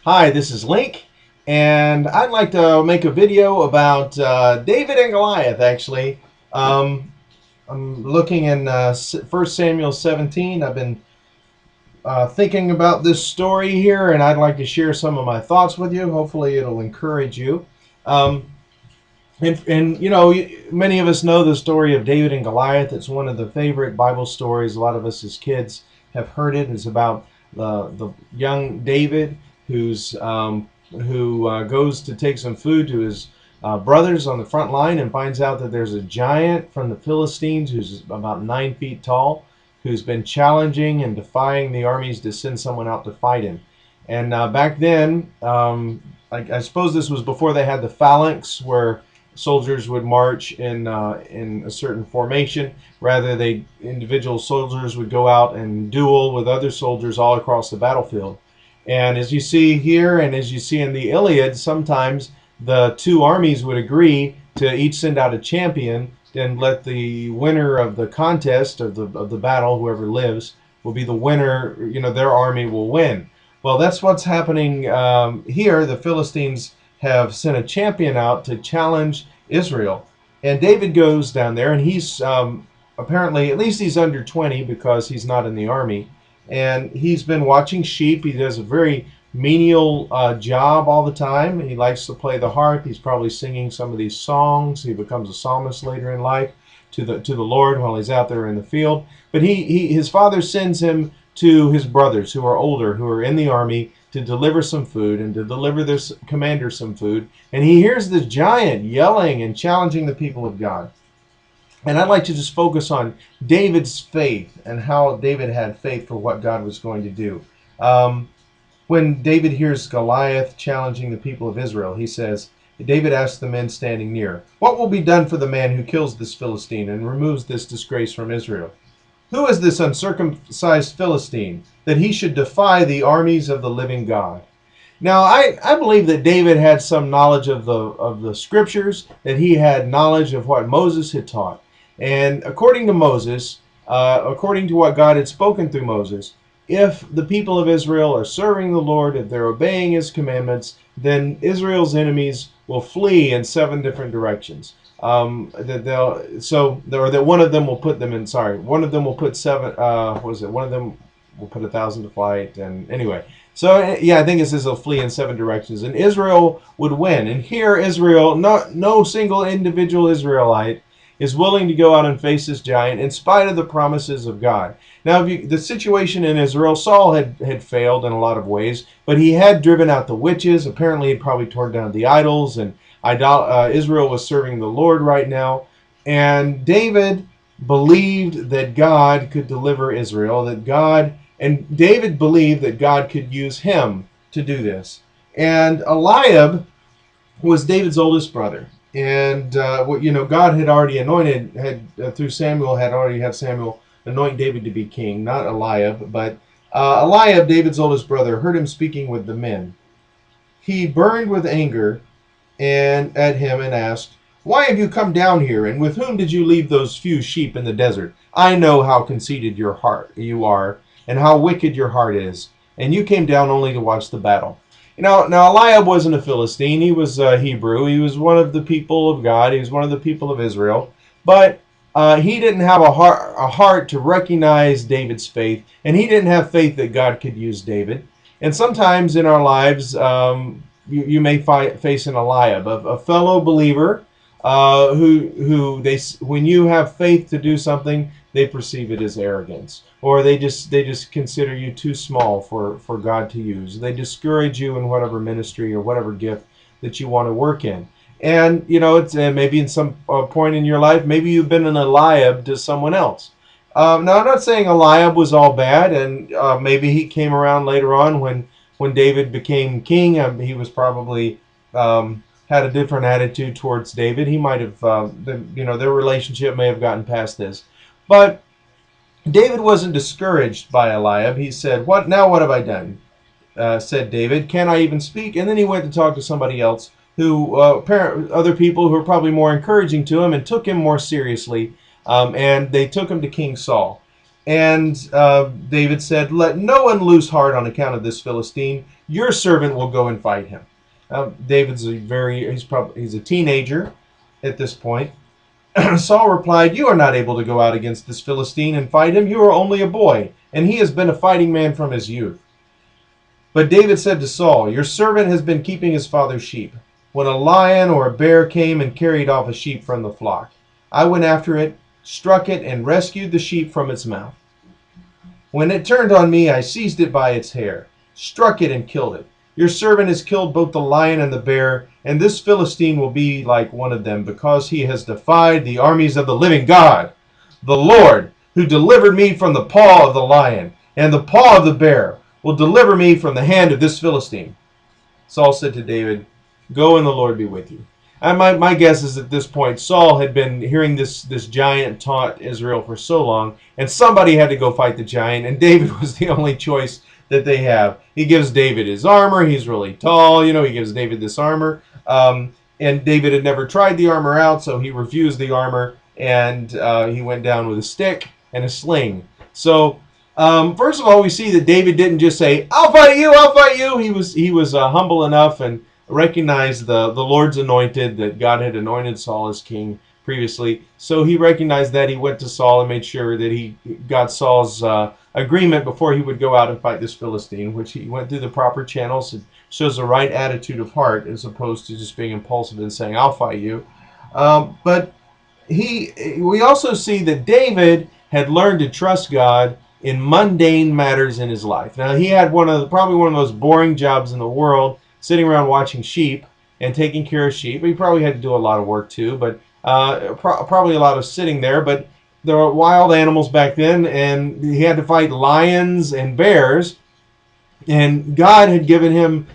Hi, this is Link, and I'd like to make a video about David and Goliath, actually. Um, I'm looking in 1 Samuel 17. I've been thinking about this story here, and I'd like to share some of my thoughts with you. Hopefully, it'll encourage you. Um, many of us know the story of David and Goliath. It's one of the favorite Bible stories. A lot of us as kids have heard it. It's about the young David who goes to take some food to his brothers on the front line and finds out that there's a giant from the Philistines who's about 9 feet tall, who's been challenging and defying the armies to send someone out to fight him. And back then, I suppose this was before they had the phalanx, where soldiers would march in a certain formation. Rather, individual soldiers would go out and duel with other soldiers all across the battlefield. And as you see here, and as you see in the Iliad, sometimes the two armies would agree to each send out a champion and let the winner of the contest of the battle, whoever lives, will be the winner. Their army will win. Well, that's what's happening here. The Philistines have sent a champion out to challenge Israel. And David goes down there, and he's apparently, at least he's under 20 because he's not in the army. And he's been watching sheep. He does a very menial job all the time. He likes to play the harp. He's probably singing some of these songs. He becomes a psalmist later in life to the Lord while he's out there in the field. But his father sends him to his brothers who are older, who are in the army, to deliver some food and to deliver their commander some food. And he hears this giant yelling and challenging the people of God. And I'd like to just focus on David's faith and how David had faith for what God was going to do. When David hears Goliath challenging the people of Israel, he says, David asks the men standing near, "What will be done for the man who kills this Philistine and removes this disgrace from Israel? Who is this uncircumcised Philistine, that he should defy the armies of the living God?" Now, I believe that David had some knowledge of the scriptures, that he had knowledge of what Moses had taught. And according to Moses, according to what God had spoken through Moses, if the people of Israel are serving the Lord, if they're obeying his commandments, then Israel's enemies will flee in 7 different directions. That one of them will put them in. Sorry, one of them will put seven. What was it? One of them will put 1,000 to flight. And anyway, so yeah, I think it says they'll flee in 7 directions, and Israel would win. And here, Israel, no single individual Israelite is willing to go out and face this giant in spite of the promises of God. Now, the situation in Israel, Saul had failed in a lot of ways, but he had driven out the witches. Apparently, he'd probably torn down the idols, and Israel was serving the Lord right now. And David believed that God could deliver Israel, and David believed that God could use him to do this. And Eliab was David's oldest brother. And God had already through Samuel, had already had Samuel anoint David to be king, not Eliab, but Eliab, David's oldest brother, heard him speaking with the men. He burned with anger and at him and asked, "Why have you come down here, and with whom did you leave those few sheep in the desert? I know how conceited you are, and how wicked your heart is, and you came down only to watch the battle." Now Eliab wasn't a Philistine. He was Hebrew. He was one of the people of God. He was one of the people of Israel. But he didn't have a heart to recognize David's faith, and he didn't have faith that God could use David. And sometimes in our lives, you may face an Eliab, a fellow believer, when you have faith to do something, they perceive it as arrogance, or they just consider you too small for God to use. They discourage you in whatever ministry or whatever gift that you want to work in. And it's maybe in some point in your life, maybe you've been an Eliab to someone else. Now, I'm not saying Eliab was all bad, and maybe he came around later on when David became king. He was probably had a different attitude towards David. He might have, their relationship may have gotten past this. But David wasn't discouraged by Eliab. He said, "What now? What have I done?" Said David. "Can I even speak?" And then he went to talk to somebody else, other people who were probably more encouraging to him and took him more seriously. And they took him to King Saul. And David said, "Let no one lose heart on account of this Philistine. Your servant will go and fight him." David's he's a teenager at this point. Saul replied, "You are not able to go out against this Philistine and fight him. You are only a boy, and he has been a fighting man from his youth." But David said to Saul, "Your servant has been keeping his father's sheep. When a lion or a bear came and carried off a sheep from the flock, I went after it, struck it, and rescued the sheep from its mouth. When it turned on me, I seized it by its hair, struck it, and killed it. Your servant has killed both the lion and the bear, and this Philistine will be like one of them, because he has defied the armies of the living God, the Lord, who delivered me from the paw of the lion and the paw of the bear, will deliver me from the hand of this Philistine." Saul said to David, "Go, and the Lord be with you." And my guess is at this point, Saul had been hearing this giant taunt Israel for so long, and somebody had to go fight the giant, and David was the only choice that they have. He gives David his armor. He's really tall. He gives David this armor. And David had never tried the armor out, so he refused the armor, and he went down with a stick and a sling. So first of all, we see that David didn't just say, "I'll fight you, I'll fight you." He was humble enough and recognized the Lord's anointed, that God had anointed Saul as king previously. So he recognized that. He went to Saul and made sure that he got Saul's agreement before he would go out and fight this Philistine, which he went through the proper channels. It shows the right attitude of heart as opposed to just being impulsive and saying, "I'll fight you." But we also see that David had learned to trust God in mundane matters in his life. Now, he had probably one of the most boring jobs in the world, sitting around watching sheep and taking care of sheep. He probably had to do a lot of work too, but probably a lot of sitting there. But there were wild animals back then, and he had to fight lions and bears. And God had given him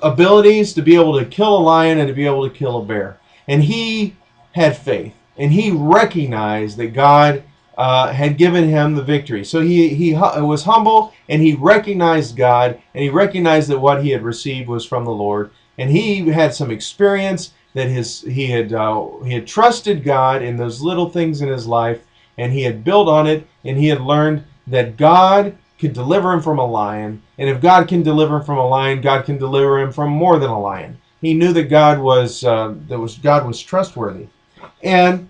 abilities to be able to kill a lion and to be able to kill a bear. And he had faith, and he recognized that God had given him the victory. So he was humble, and he recognized God, and he recognized that what he had received was from the Lord. And he had some experience that he had trusted God in those little things in his life, and he had built on it, and he had learned that God could deliver him from a lion, and if God can deliver him from a lion, God can deliver him from more than a lion. He knew that God was trustworthy, and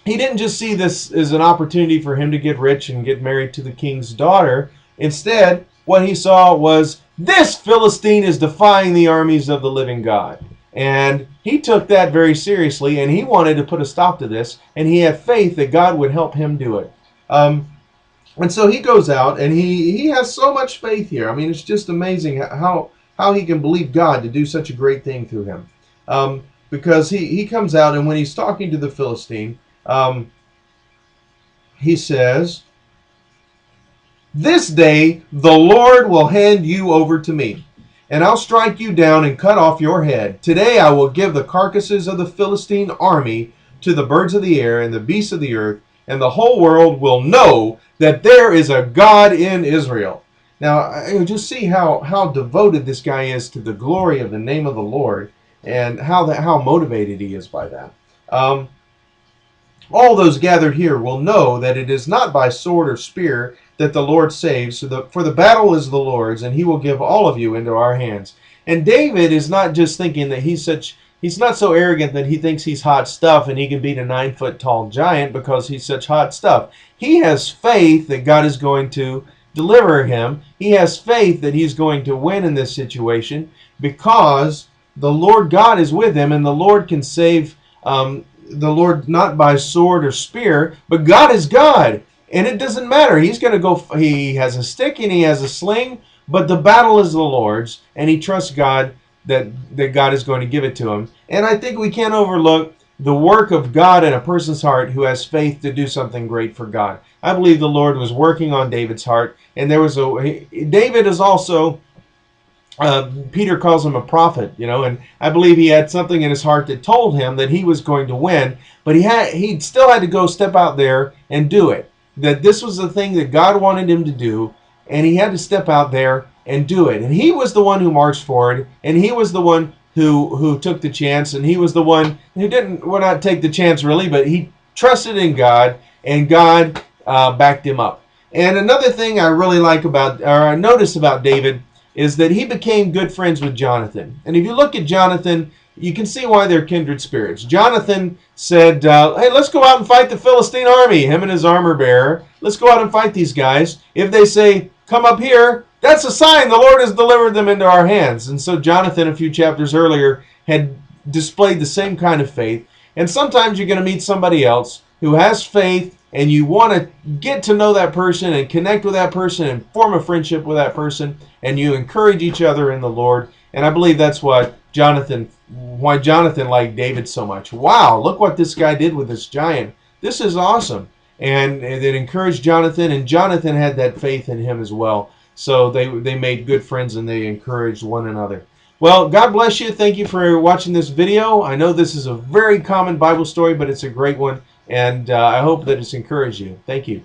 he didn't just see this as an opportunity for him to get rich and get married to the king's daughter. Instead, what he saw was, this Philistine is defying the armies of the living God. And he took that very seriously, and he wanted to put a stop to this, and he had faith that God would help him do it. And so he goes out, and he has so much faith here. I mean, it's just amazing how he can believe God to do such a great thing through him. Because he comes out, and when he's talking to the Philistine, he says, "This day the Lord will hand you over to me, and I'll strike you down and cut off your head. Today I will give the carcasses of the Philistine army to the birds of the air and the beasts of the earth, and the whole world will know that there is a God in Israel." Now, just see how devoted this guy is to the glory of the name of the Lord, and how motivated he is by that. All those gathered here will know that it is not by sword or spear that the Lord saves, for the battle is the Lord's, and he will give all of you into our hands. And David is not just thinking that he's not so arrogant that he thinks he's hot stuff and he can beat a 9-foot tall giant because he's such hot stuff. He has faith that God is going to deliver him. He has faith that he's going to win in this situation because the Lord God is with him, and the Lord can save the Lord not by sword or spear, but God is God. And it doesn't matter. He's going to go, he has a stick and he has a sling, but the battle is the Lord's, and he trusts God that God is going to give it to him. And I think we can't overlook the work of God in a person's heart who has faith to do something great for God. I believe the Lord was working on David's heart, and David is also, Peter calls him a prophet, and I believe he had something in his heart that told him that he was going to win, but he still had to go step out there and do it. That this was the thing that God wanted him to do, and he had to step out there and do it. And he was the one who marched forward, and he was the one who took the chance, and he was the one who not take the chance really, but he trusted in God, and God backed him up. And another thing I really like about, or I noticed about David, is that he became good friends with Jonathan. And if you look at Jonathan, you can see why they're kindred spirits. Jonathan said, hey, let's go out and fight the Philistine army, him and his armor bearer. Let's go out and fight these guys. If they say, come up here, that's a sign the Lord has delivered them into our hands. And so Jonathan, a few chapters earlier, had displayed the same kind of faith. And sometimes you're going to meet somebody else who has faith, and you want to get to know that person and connect with that person and form a friendship with that person, and you encourage each other in the Lord. And I believe that's why Jonathan liked David so much. Wow, look what this guy did with this giant. This is awesome. And it encouraged Jonathan, and Jonathan had that faith in him as well. So they made good friends, and they encouraged one another. Well, God bless you. Thank you for watching this video. I know this is a very common Bible story, but it's a great one, and I hope that it's encouraged you. Thank you.